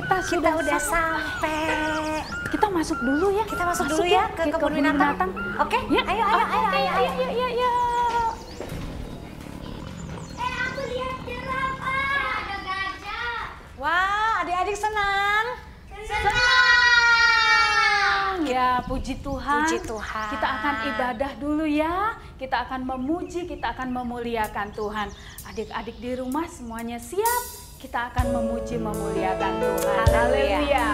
kita udah sampai. Kita masuk dulu ya. Kita masuk dulu ya ke kebun binatang. Oke? Ya. Ayo. Aku lihat jerapah. Ada gajah. Wah, adik-adik senang. Senang. Ya, puji Tuhan. Puji Tuhan. Kita akan ibadah dulu ya. Kita akan memuji, kita akan memuliakan Tuhan. Adik-adik di rumah semuanya siap? Kita akan memuji, memuliakan Tuhan. Haleluya.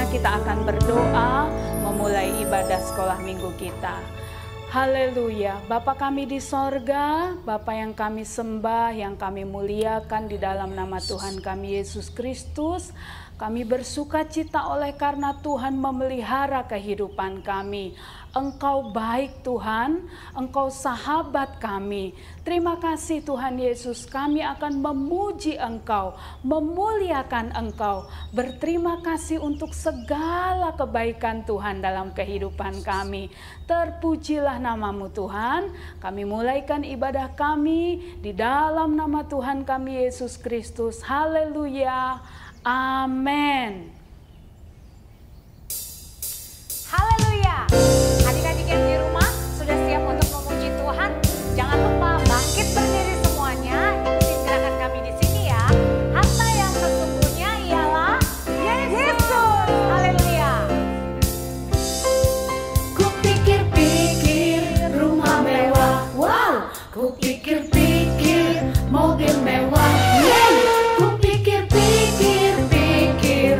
Kita akan berdoa memulai ibadah sekolah minggu kita. Haleluya. Bapa kami di sorga, Bapa yang kami sembah, yang kami muliakan di dalam nama Tuhan kami Yesus Kristus. Kami bersuka cita oleh karena Tuhan memelihara kehidupan kami. Engkau baik Tuhan, Engkau sahabat kami. Terima kasih Tuhan Yesus, kami akan memuji Engkau, memuliakan Engkau. Berterima kasih untuk segala kebaikan Tuhan dalam kehidupan kami. Terpujilah namamu Tuhan. Kami mulaikan ibadah kami di dalam nama Tuhan kami Yesus Kristus. Haleluya. Amin. Haleluya. Adik-adik yang di rumah sudah siap untuk memuji Tuhan? Jangan lupa bangkit berdiri semuanya. Ikuti gerakan kami di sini ya. Harta yang sesungguhnya ialah Yesus. Haleluya. Kupikir-pikir rumah mewah, wow. Kupikir-pikir mobil mewah, yeah. Kupikir-pikir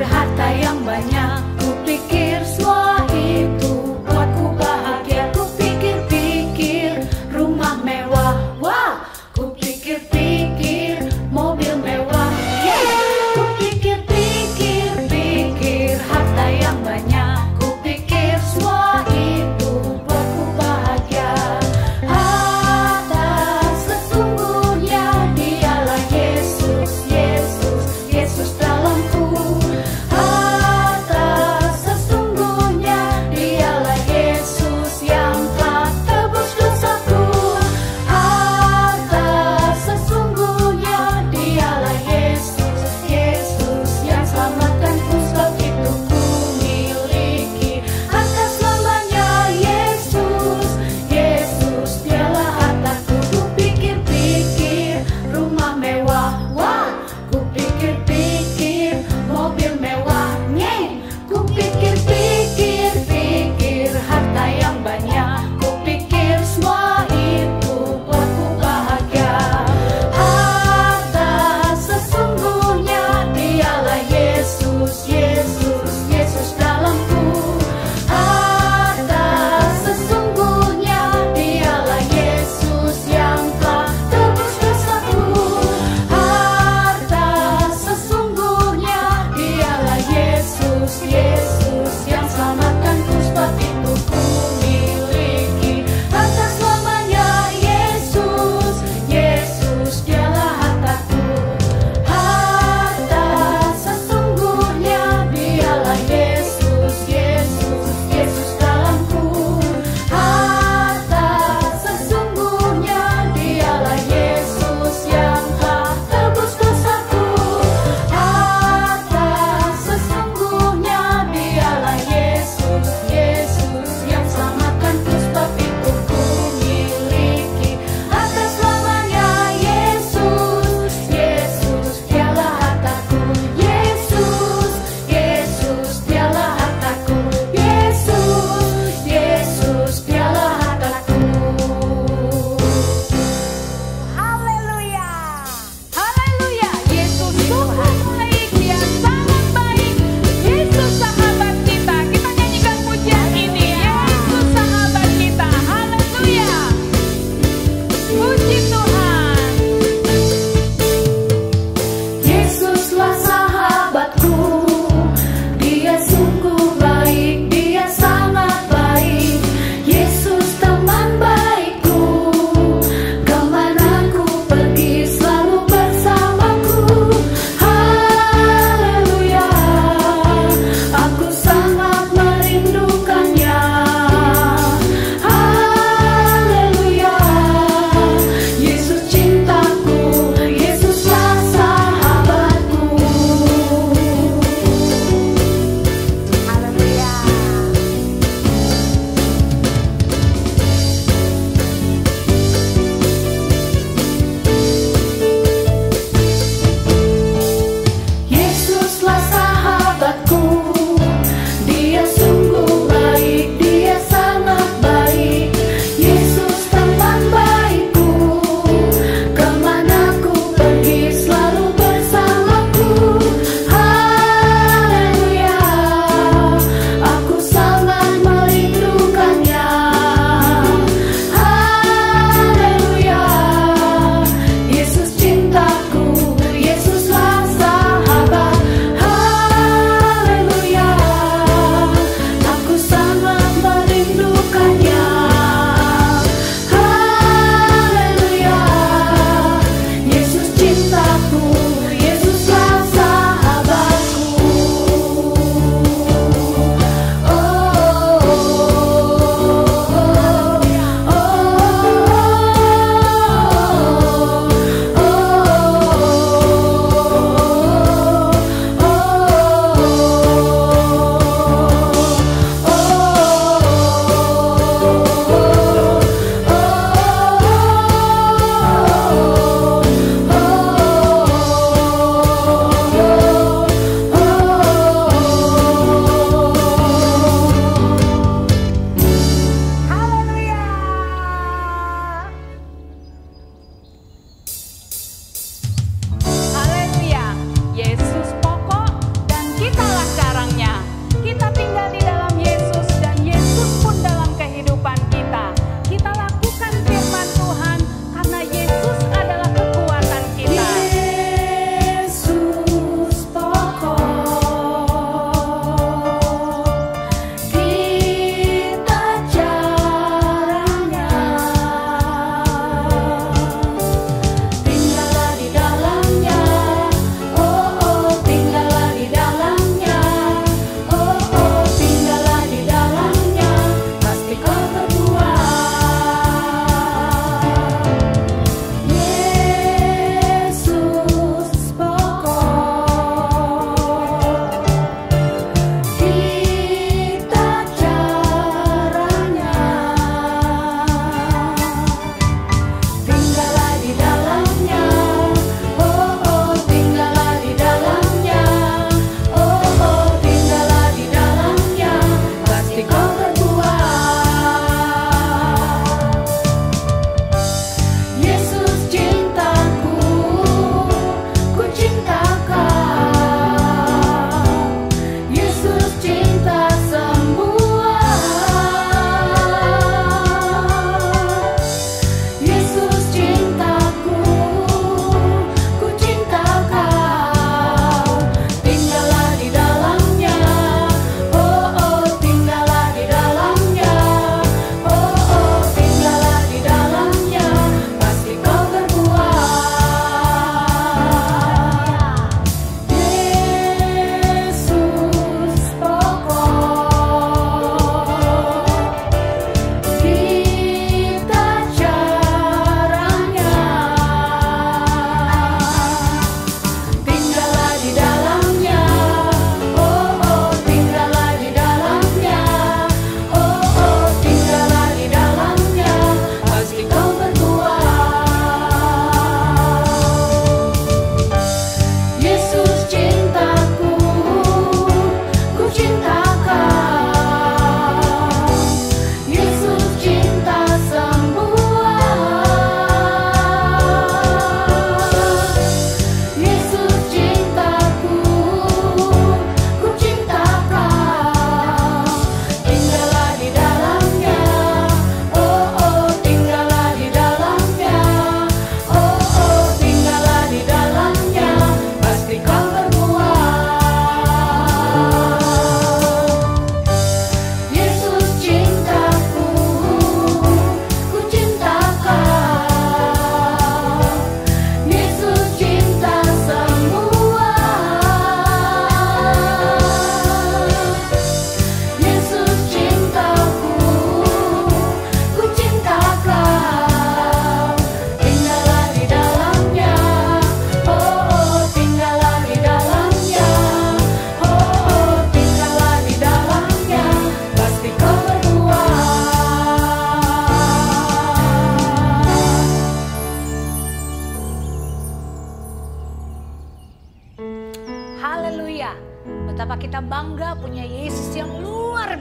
harta yang banyak. Kupikir semua itu buatku bahagia. Kupikir-pikir rumah mewah, wow. Kupikir-pikir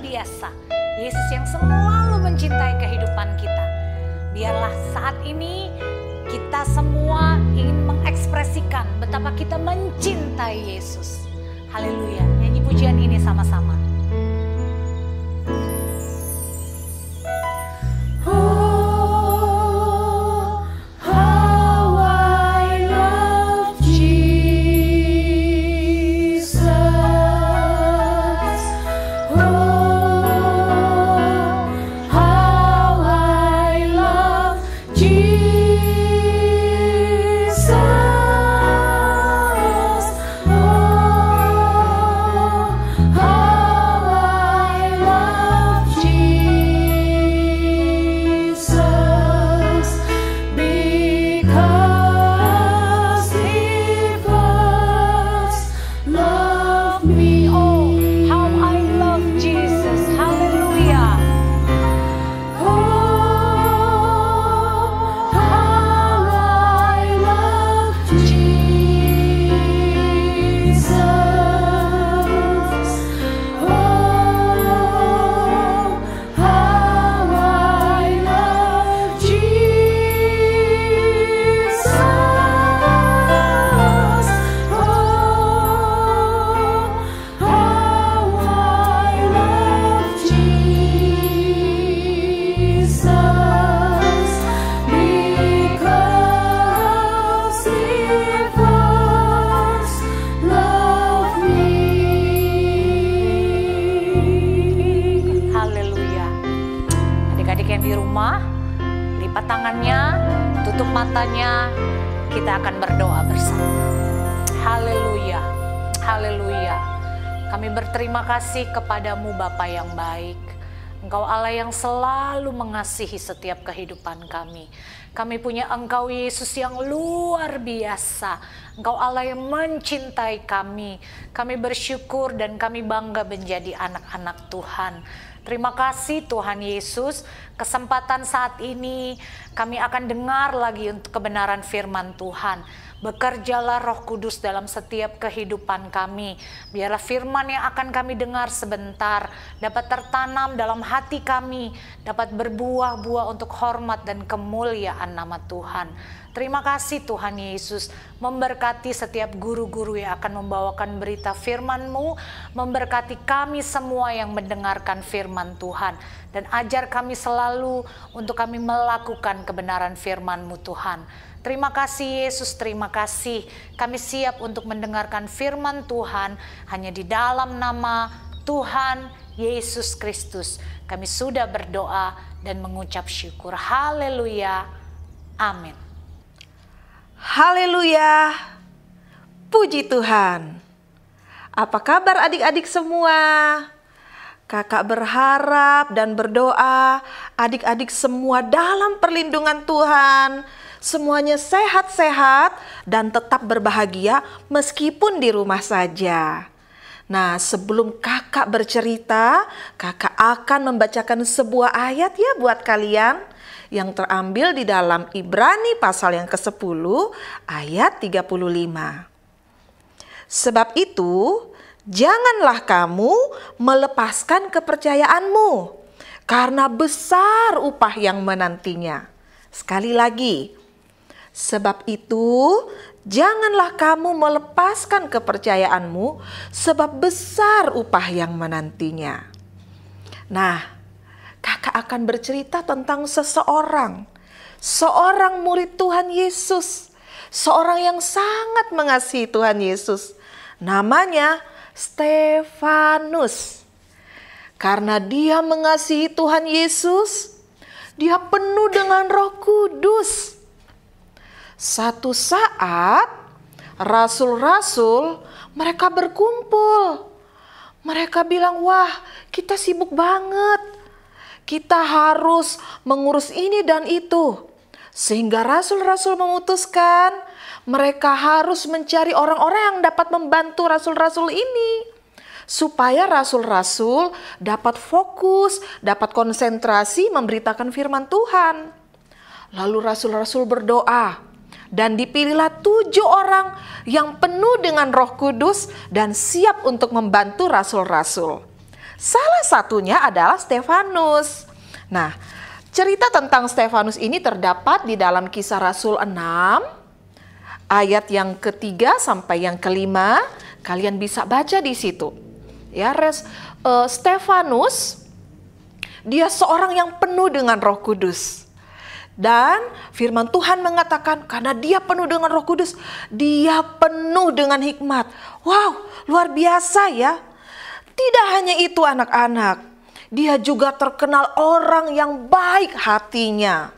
biasa. Yesus yang selalu mencintai kehidupan kita. Biarlah saat ini kita semua ingin mengekspresikan betapa kita mencintai Yesus. Haleluya. Nyanyi pujian ini sama-sama. Di rumah, lipat tangannya, tutup matanya, kita akan berdoa bersama. Haleluya, haleluya. Kami berterima kasih kepadamu Bapa yang baik. Engkau Allah yang selalu mengasihi setiap kehidupan kami. Kami punya Engkau Yesus yang luar biasa. Engkau Allah yang mencintai kami. Kami bersyukur dan kami bangga menjadi anak-anak Tuhan. Terima kasih Tuhan Yesus, kesempatan saat ini kami akan dengar lagi untuk kebenaran firman Tuhan. Bekerjalah Roh Kudus dalam setiap kehidupan kami. Biarlah firman yang akan kami dengar sebentar dapat tertanam dalam hati kami, dapat berbuah-buah untuk hormat dan kemuliaan nama Tuhan. Terima kasih Tuhan Yesus, memberkati setiap guru-guru yang akan membawakan berita firman-Mu, memberkati kami semua yang mendengarkan firman Tuhan, dan ajar kami selalu untuk kami melakukan kebenaran firman-Mu Tuhan. Terima kasih Yesus, terima kasih. Kami siap untuk mendengarkan firman Tuhan hanya di dalam nama Tuhan Yesus Kristus. Kami sudah berdoa dan mengucap syukur. Haleluya. Amin. Haleluya, puji Tuhan. Apa kabar adik-adik semua? Kakak berharap dan berdoa adik-adik semua dalam perlindungan Tuhan. Semuanya sehat-sehat dan tetap berbahagia meskipun di rumah saja. Nah, sebelum kakak bercerita, kakak akan membacakan sebuah ayat ya buat kalian yang terambil di dalam Ibrani pasal yang ke-10 ayat 35. Sebab itu, janganlah kamu melepaskan kepercayaanmu, karena besar upah yang menantinya. Sekali lagi, sebab itu, janganlah kamu melepaskan kepercayaanmu, sebab besar upah yang menantinya. Nah, kakak akan bercerita tentang seorang murid Tuhan Yesus, seorang yang sangat mengasihi Tuhan Yesus. Namanya Stefanus. Karena dia mengasihi Tuhan Yesus, dia penuh dengan Roh Kudus. Satu saat, rasul-rasul mereka berkumpul. Mereka bilang, wah kita sibuk banget. Kita harus mengurus ini dan itu. Sehingga rasul-rasul memutuskan mereka harus mencari orang-orang yang dapat membantu rasul-rasul ini. Supaya rasul-rasul dapat fokus, dapat konsentrasi memberitakan firman Tuhan. Lalu rasul-rasul berdoa. Dan dipilihlah 7 orang yang penuh dengan Roh Kudus dan siap untuk membantu rasul-rasul. Salah satunya adalah Stefanus. Nah, cerita tentang Stefanus ini terdapat di dalam Kisah Rasul 6 ayat yang ketiga sampai yang kelima. Kalian bisa baca di situ. Ya, Stefanus dia seorang yang penuh dengan Roh Kudus. Dan firman Tuhan mengatakan karena dia penuh dengan Roh Kudus, dia penuh dengan hikmat. Wow, luar biasa ya. Tidak hanya itu anak-anak, dia juga terkenal orang yang baik hatinya.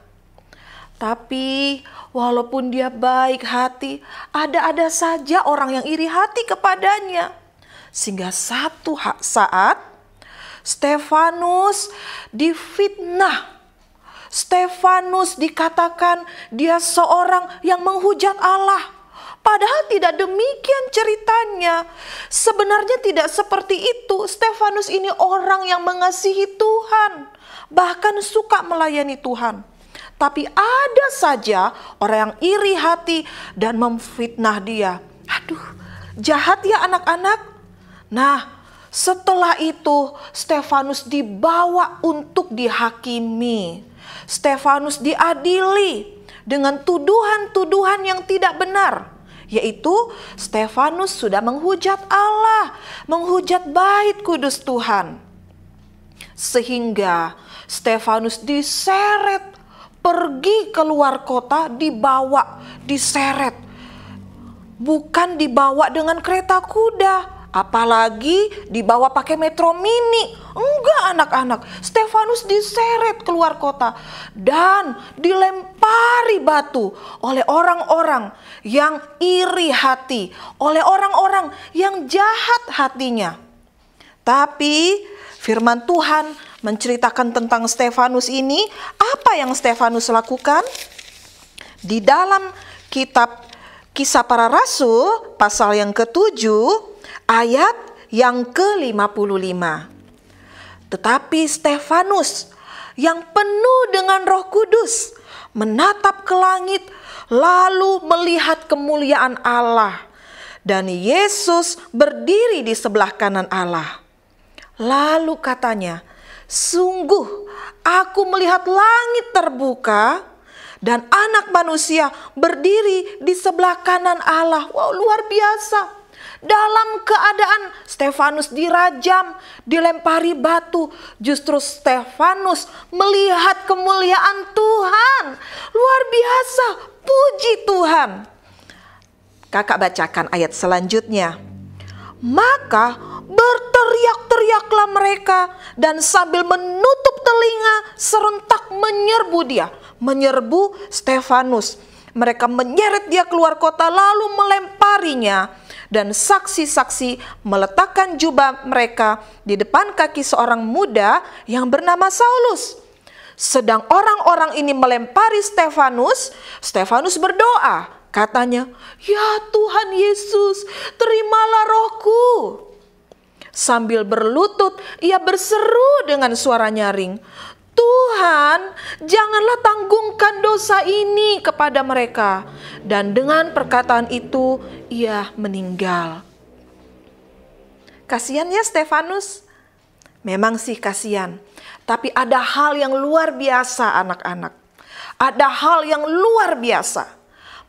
Tapi walaupun dia baik hati, ada-ada saja orang yang iri hati kepadanya. Sehingga satu saat Stefanus difitnah. Stefanus dikatakan dia seorang yang menghujat Allah. Padahal tidak demikian ceritanya. Sebenarnya tidak seperti itu. Stefanus ini orang yang mengasihi Tuhan, bahkan suka melayani Tuhan. Tapi ada saja orang yang iri hati dan memfitnah dia. Aduh, jahat ya anak-anak. Nah, setelah itu Stefanus dibawa untuk dihakimi. Stefanus diadili dengan tuduhan-tuduhan yang tidak benar. Yaitu Stefanus sudah menghujat Allah, menghujat bait kudus Tuhan. Sehingga Stefanus diseret pergi keluar kota, dibawa, diseret. Bukan dibawa dengan kereta kuda, apalagi dibawa pakai metro mini. Enggak anak-anak, Stefanus diseret keluar kota dan dilempari batu oleh orang-orang yang iri hati, oleh orang-orang yang jahat hatinya. Tapi firman Tuhan menceritakan tentang Stefanus ini. Apa yang Stefanus lakukan? Di dalam kitab Kisah Para Rasul pasal yang ke-7 ayat yang ke-55. Tetapi Stefanus yang penuh dengan Roh Kudus menatap ke langit lalu melihat kemuliaan Allah dan Yesus berdiri di sebelah kanan Allah. Lalu katanya, sungguh aku melihat langit terbuka dan Anak Manusia berdiri di sebelah kanan Allah. Wow, luar biasa. Dalam keadaan Stefanus dirajam, dilempari batu, justru Stefanus melihat kemuliaan Tuhan. Luar biasa, puji Tuhan. Kakak bacakan ayat selanjutnya. Maka berteriak-teriaklah mereka dan sambil menutup telinga serentak menyerbu dia, menyerbu Stefanus. Mereka menyeret dia keluar kota lalu melemparinya. Dan saksi-saksi meletakkan jubah mereka di depan kaki seorang muda yang bernama Saulus. Sedang orang-orang ini melempari Stefanus, Stefanus berdoa. Katanya, ya Tuhan Yesus, terimalah rohku. Sambil berlutut, ia berseru dengan suara nyaring, Tuhan, janganlah tanggungkan dosa ini kepada mereka. Dan dengan perkataan itu, ia meninggal. Kasihan ya Stefanus? Memang sih kasihan. Tapi ada hal yang luar biasa anak-anak. Ada hal yang luar biasa.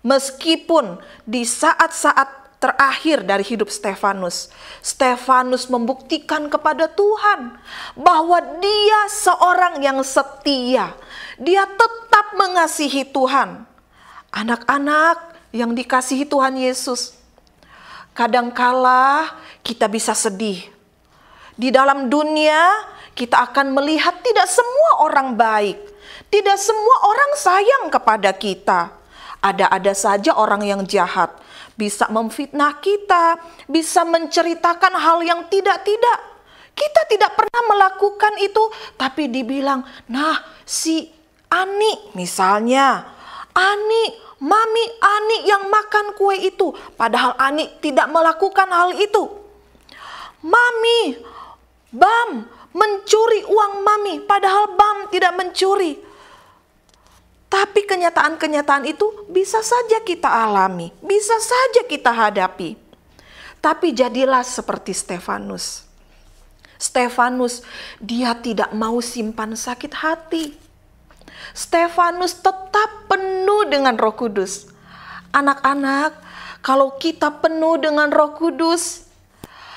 Meskipun di saat-saat terakhir dari hidup Stefanus, Stefanus membuktikan kepada Tuhan bahwa dia seorang yang setia. Dia tetap mengasihi Tuhan. Anak-anak yang dikasihi Tuhan Yesus, kadangkala kita bisa sedih. Di dalam dunia kita akan melihat tidak semua orang baik, tidak semua orang sayang kepada kita. Ada-ada saja orang yang jahat, bisa memfitnah kita, bisa menceritakan hal yang tidak-tidak. Kita tidak pernah melakukan itu, tapi dibilang, nah si Ani misalnya, Ani, Mami Ani yang makan kue itu, padahal Ani tidak melakukan hal itu. Mami, Bam mencuri uang Mami, padahal Bam tidak mencuri. Tapi kenyataan-kenyataan itu bisa saja kita alami, bisa saja kita hadapi. Tapi jadilah seperti Stefanus. Stefanus, dia tidak mau simpan sakit hati. Stefanus tetap penuh dengan Roh Kudus. Anak-anak, kalau kita penuh dengan Roh Kudus,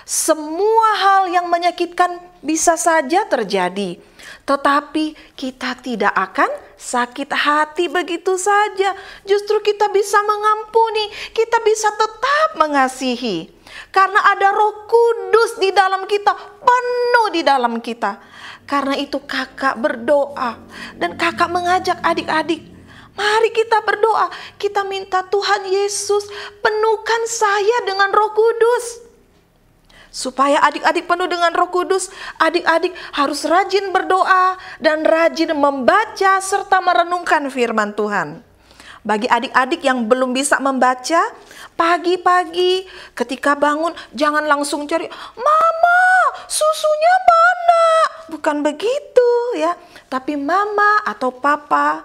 semua hal yang menyakitkan bisa saja terjadi. Tetapi kita tidak akan sakit hati begitu saja. Justru kita bisa mengampuni, kita bisa tetap mengasihi. Karena ada Roh Kudus di dalam kita, penuh di dalam kita. Karena itu kakak berdoa dan kakak mengajak adik-adik, mari kita berdoa. Kita minta Tuhan Yesus penuhkan saya dengan Roh Kudus. Supaya adik-adik penuh dengan Roh Kudus, adik-adik harus rajin berdoa dan rajin membaca serta merenungkan firman Tuhan. Bagi adik-adik yang belum bisa membaca, pagi-pagi ketika bangun jangan langsung cari, "Mama, susunya mana?" Bukan begitu ya. Tapi mama atau papa,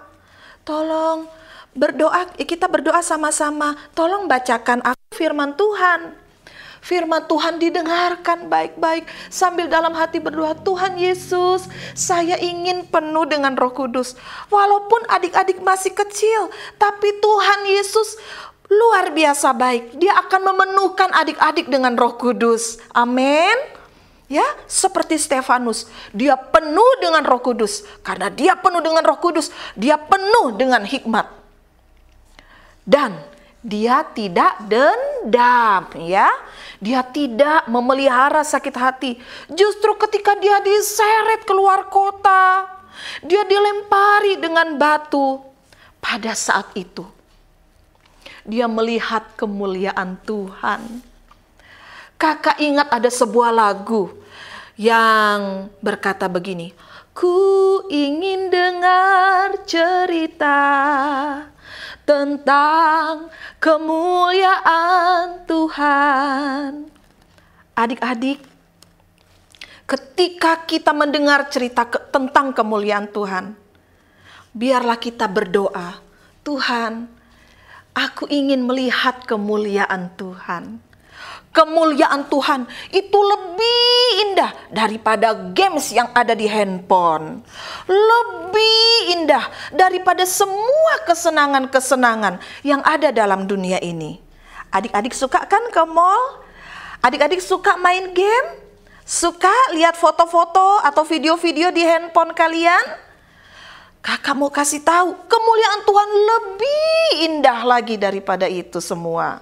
tolong berdoa, kita berdoa sama-sama. Tolong bacakan aku firman Tuhan. Firman Tuhan didengarkan baik-baik sambil dalam hati berdoa, "Tuhan Yesus, saya ingin penuh dengan Roh Kudus." Walaupun adik-adik masih kecil, tapi Tuhan Yesus luar biasa baik. Dia akan memenuhkan adik-adik dengan Roh Kudus. Amin. Ya, seperti Stefanus, dia penuh dengan Roh Kudus. Karena dia penuh dengan Roh Kudus, dia penuh dengan hikmat. Dan dia tidak dendam, ya. Dia tidak memelihara sakit hati. Justru ketika dia diseret keluar kota, dia dilempari dengan batu. Pada saat itu, dia melihat kemuliaan Tuhan. Kakak ingat ada sebuah lagu yang berkata begini, "Ku ingin dengar cerita tentang kemuliaan Tuhan." Adik-adik, ketika kita mendengar cerita tentang kemuliaan Tuhan, biarlah kita berdoa, "Tuhan, aku ingin melihat kemuliaan Tuhan." Kemuliaan Tuhan itu lebih indah daripada games yang ada di handphone. Lebih indah daripada semua kesenangan-kesenangan yang ada dalam dunia ini. Adik-adik suka kan ke mall? Adik-adik suka main game? Suka lihat foto-foto atau video-video di handphone kalian? Kakak mau kasih tahu, kemuliaan Tuhan lebih indah lagi daripada itu semua.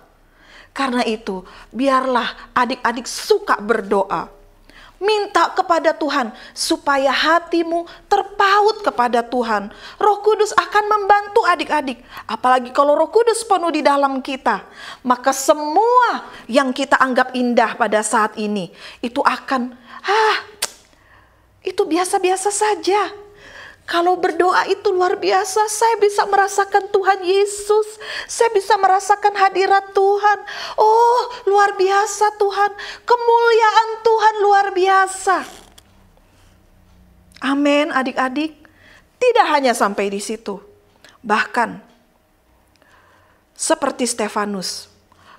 Karena itu, biarlah adik-adik suka berdoa. Minta kepada Tuhan supaya hatimu terpaut kepada Tuhan. Roh Kudus akan membantu adik-adik. Apalagi kalau Roh Kudus penuh di dalam kita, maka semua yang kita anggap indah pada saat ini, itu akan, itu biasa-biasa saja. Kalau berdoa itu luar biasa, saya bisa merasakan Tuhan Yesus, saya bisa merasakan hadirat Tuhan. Oh, luar biasa Tuhan, kemuliaan Tuhan luar biasa. Amin, adik-adik. Tidak hanya sampai di situ. Bahkan, seperti Stefanus,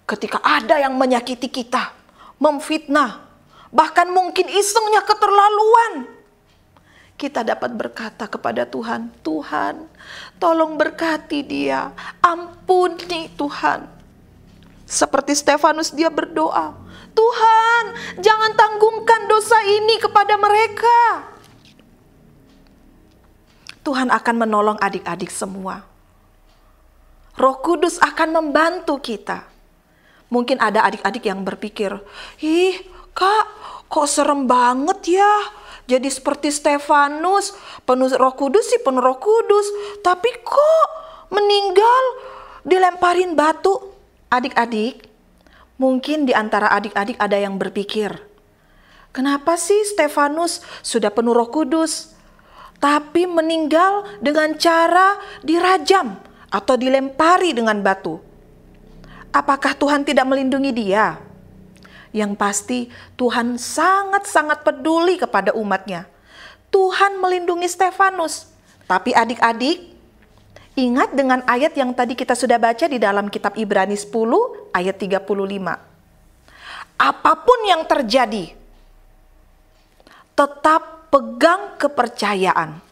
ketika ada yang menyakiti kita, memfitnah, bahkan mungkin isengnya keterlaluan, kita dapat berkata kepada Tuhan, "Tuhan, tolong berkati dia, ampuni Tuhan." Seperti Stefanus, dia berdoa, "Tuhan, jangan tanggungkan dosa ini kepada mereka." Tuhan akan menolong adik-adik semua. Roh Kudus akan membantu kita. Mungkin ada adik-adik yang berpikir, "Ih, Kak, kok serem banget ya? Jadi seperti Stefanus, penuh Roh Kudus sih, penuh Roh Kudus. Tapi kok meninggal dilemparin batu?" Adik-adik, mungkin di antara adik-adik ada yang berpikir, "Kenapa sih Stefanus sudah penuh Roh Kudus, tapi meninggal dengan cara dirajam atau dilempari dengan batu? Apakah Tuhan tidak melindungi dia?" Yang pasti Tuhan sangat-sangat peduli kepada umatnya. Tuhan melindungi Stefanus. Tapi adik-adik, ingat dengan ayat yang tadi kita sudah baca di dalam kitab Ibrani 10 ayat 35. Apapun yang terjadi, tetap pegang kepercayaan.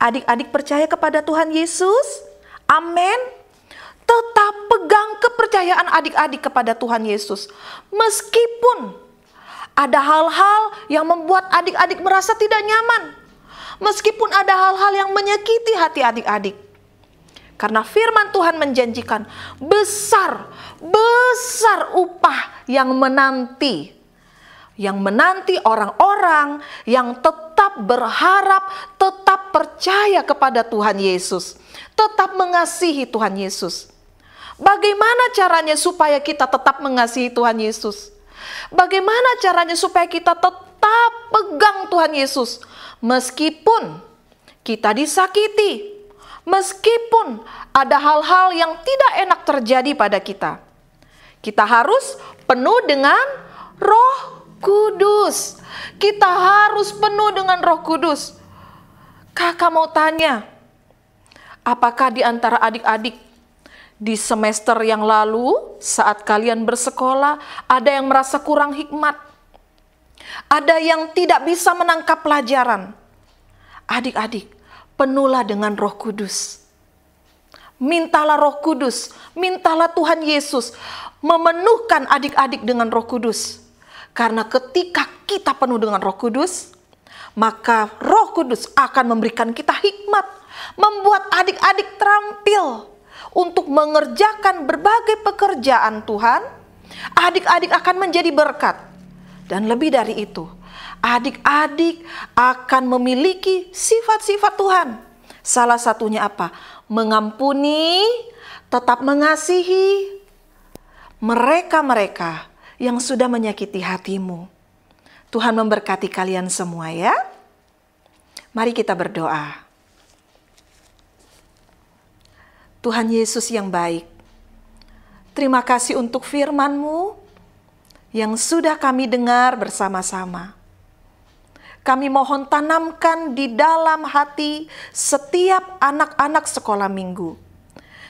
Adik-adik percaya kepada Tuhan Yesus? Amin. Tetap pegang kepercayaan adik-adik kepada Tuhan Yesus. Meskipun ada hal-hal yang membuat adik-adik merasa tidak nyaman. Meskipun ada hal-hal yang menyakiti hati adik-adik. Karena firman Tuhan menjanjikan besar upah yang menanti. Yang menanti orang-orang yang tetap berharap, tetap percaya kepada Tuhan Yesus. Tetap mengasihi Tuhan Yesus. Bagaimana caranya supaya kita tetap mengasihi Tuhan Yesus? Bagaimana caranya supaya kita tetap pegang Tuhan Yesus? Meskipun kita disakiti, meskipun ada hal-hal yang tidak enak terjadi pada kita. Kita harus penuh dengan Roh Kudus. Kita harus penuh dengan Roh Kudus. Kakak mau tanya, apakah di antara adik-adik di semester yang lalu saat kalian bersekolah ada yang merasa kurang hikmat? Ada yang tidak bisa menangkap pelajaran? Adik-adik, penuhlah dengan Roh Kudus. Mintalah Roh Kudus, mintalah Tuhan Yesus memenuhkan adik-adik dengan Roh Kudus. Karena ketika kita penuh dengan Roh Kudus, maka Roh Kudus akan memberikan kita hikmat, membuat adik-adik terampil untuk mengerjakan berbagai pekerjaan Tuhan. Adik-adik akan menjadi berkat. Dan lebih dari itu, adik-adik akan memiliki sifat-sifat Tuhan. Salah satunya apa? Mengampuni, tetap mengasihi mereka-mereka yang sudah menyakiti hatimu. Tuhan memberkati kalian semua ya. Mari kita berdoa. Tuhan Yesus yang baik, terima kasih untuk firman-Mu yang sudah kami dengar bersama-sama. Kami mohon tanamkan di dalam hati setiap anak-anak sekolah minggu.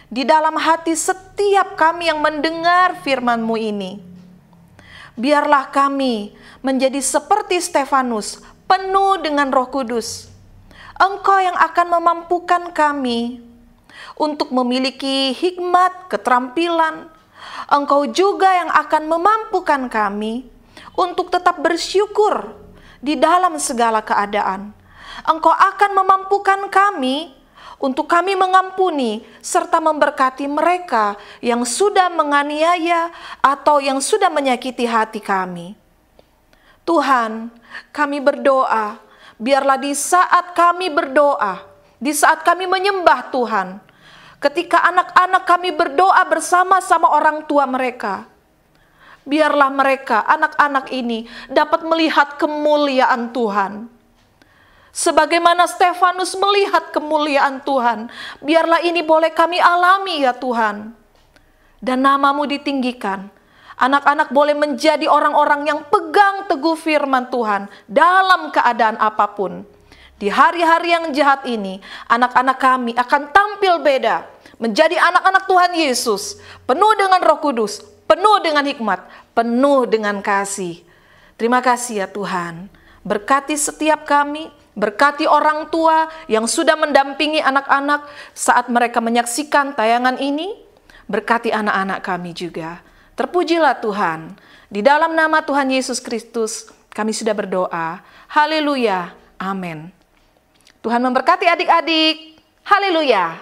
Di dalam hati setiap kami yang mendengar firman-Mu ini. Biarlah kami menjadi seperti Stefanus, penuh dengan Roh Kudus. Engkau yang akan memampukan kami untuk memiliki hikmat, keterampilan. Engkau juga yang akan memampukan kami untuk tetap bersyukur di dalam segala keadaan. Engkau akan memampukan kami untuk kami mengampuni serta memberkati mereka yang sudah menganiaya atau yang sudah menyakiti hati kami. Tuhan, kami berdoa, biarlah di saat kami berdoa, di saat kami menyembah Tuhan, ketika anak-anak kami berdoa bersama-sama orang tua mereka, biarlah mereka, anak-anak ini, dapat melihat kemuliaan Tuhan. Sebagaimana Stefanus melihat kemuliaan Tuhan, biarlah ini boleh kami alami ya Tuhan. Dan nama-Mu ditinggikan. Anak-anak boleh menjadi orang-orang yang pegang teguh firman Tuhan dalam keadaan apapun. Di hari-hari yang jahat ini, anak-anak kami akan tampil beda. Menjadi anak-anak Tuhan Yesus. Penuh dengan Roh Kudus, penuh dengan hikmat, penuh dengan kasih. Terima kasih ya Tuhan. Berkati setiap kami, berkati orang tua yang sudah mendampingi anak-anak saat mereka menyaksikan tayangan ini. Berkati anak-anak kami juga. Terpujilah Tuhan. Di dalam nama Tuhan Yesus Kristus, kami sudah berdoa. Haleluya. Amin. Tuhan memberkati adik-adik. Haleluya.